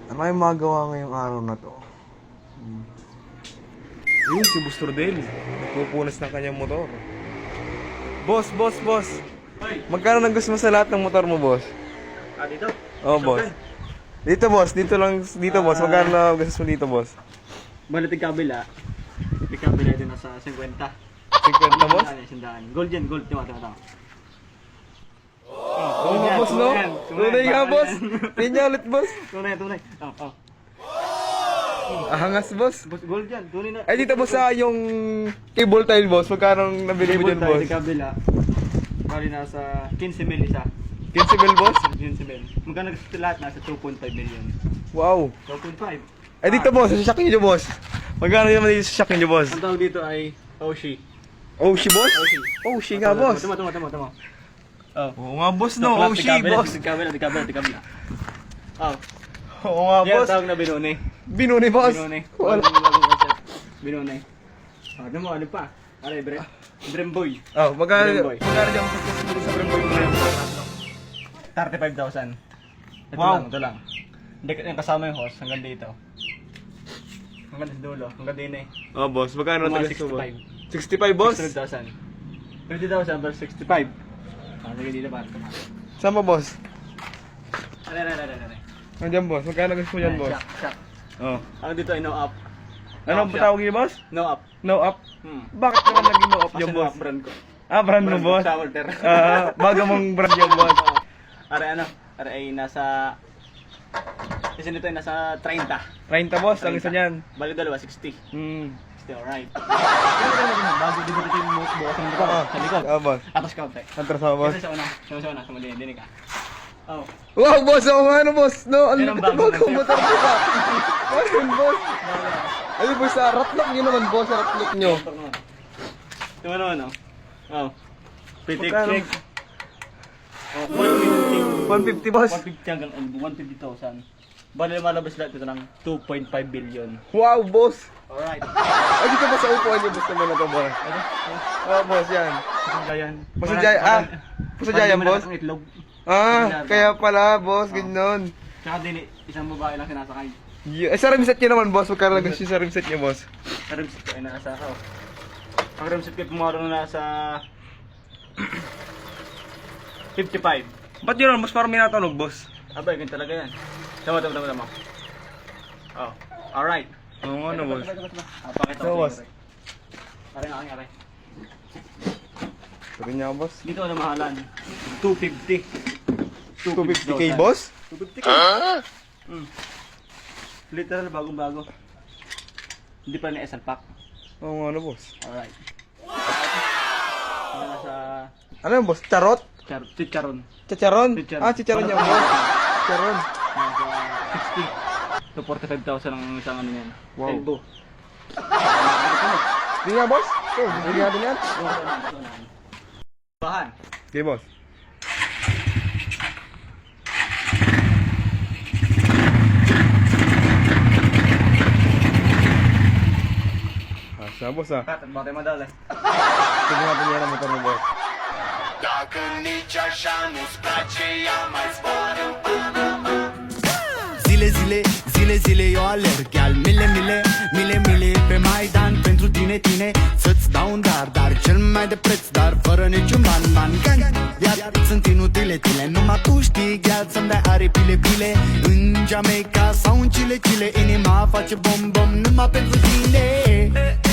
Ano kayong magawa ngayong araw na to? Yun, si Boss Rodel. Nagpupunas ng kanyang motor. Boss! Hoy! Magkano nang gusto mo sa lahat ng motor mo, boss? Dito? Oo, boss. Dito, boss. Dito, boss. Magkano na gusto mo dito, boss? Bala tigkabila. Tigkabila din nasa 50. 50, boss? Sandaan. Gold yan, gold. Tama. Oo, boss, no? Tunay nga, boss. Tingnan ulit, boss. Tunay. Ahangas, boss. Boss, gold yan. Tunay na. Ay, dito, boss, yung cable tile, boss. Magkano nabili mo dyan, boss? Tigkabila. Bali nasa 15 mil isa. 15 mil, boss? 15 mil. Magkano gusto lahat? Nasa 2.5 million. Wow. 2.5. Ay, dito, boss. Sa shocking nyo, boss. Magkano naman dito sa shocking nyo, boss? Ang tawag dito ay Oshi. Oshi, boss? Oshi. Oshi nga, boss. Tama. Oh. Oo nga, boss, no? Oshi, boss. Tigkabila. Oh. Oo nga, Yan boss. tawag na binuni. Binuni, boss. Wala. Wala. Binuni. Ano pa? Bremboy. Oh, magkano Bremboy. dyan sa Bremboy mo na 35,000. Wow. Ito lang. Hindi yung kasama yung host hanggang dito. Hanggang sa dulo, hanggang din eh. Oh, boss. Magkano Mga tagas mo, boss? 65. 65, boss? 20,000 versus 65. Sige dito ba? Saan ba, boss? Aray. Nandiyan, boss. Magkano gusto mo dyan, boss? Shock. Oh. Ang dito ay no up. Ano Shock. tawag niyo, boss? No up. No up? Bakit naman naging no up Kasi yung no boss? up brand ko. Ah, brand mo, boss? Sa Walter. Bago mong brand yung boss. Aray ay nasa... Kasi nito ay nasa 30. 30, boss. Ang isa niyan. Bali dalawa, 60. 60, alright. Bago dito yung bukas ng likod. Sa likod. Ah, boss. Tapos kaunti. Antras ako, boss. Kasi sa una, dinig ka. Oh. Wow, boss! Oo nga, ano, boss? No, ang Yan ang lupit bago bago ng motor ko pa. Ano yun, boss? Ay, boss, sa ratlock nyo naman, boss. Sa ratlock nyo. Ito naman, oh. Oh. Pretty Magkano? check. Oh, 150, boss. 150 hanggang 150,000. Bali lumalabas lahat ito ng 2.5 billion. Wow, boss. Alright. Ay, dito ba sa upuan niyo, boss, naman na to, boss? Oh, boss, yan. Pasajayan. Pasajayan, boss? Itlog. Kaya pala, boss, ganyan. Tsaka din, isang babae lang sinasakay. Sa rimset niyo naman, boss. Magkano lang gusto sa rimset niyo, boss? Ang rimset ko ay nasa ako. Ang rimset ko ay pumaro na nasa 55. Ba't yun, boss? Parang may natunog, boss. Abay, ganyan talaga yan. Tama. Oh, alright. Oo nga na, boss. Pakita So, ko boss. Aray. Sabi niya, boss. Dito na mahalan. 250. 250k, boss? 250k. Literal, bagong-bago. Hindi pa na SL pack. Oo nga na, boss. Alright. Ano nasa... Ano yun, boss? Charot? Chicharon. Chicharon? Chicharon. Ah, chicharon niya, boss. Chicharon. Nasa 60 to 45,000 ang isang ano yan. Wow. Elbow. Hindi nga, boss. Ito, hindi nga din yan. Bahan. Okay, boss. Asa, boss, ah. Kat, bakit madali? Tignan natin yan ang motor mo, boss. Dacă nici așa nu-ți place, ia mai zboară în Panama. Zile eu alerg al mile pe Maidan pentru tine să-ți dau un dar cel mai de preț, dar fără niciun ban iar sunt inutile tile, numai tu știi gheal să-mi dai aripile în Jamaica sau în Chile, inima face bom numai pentru tine.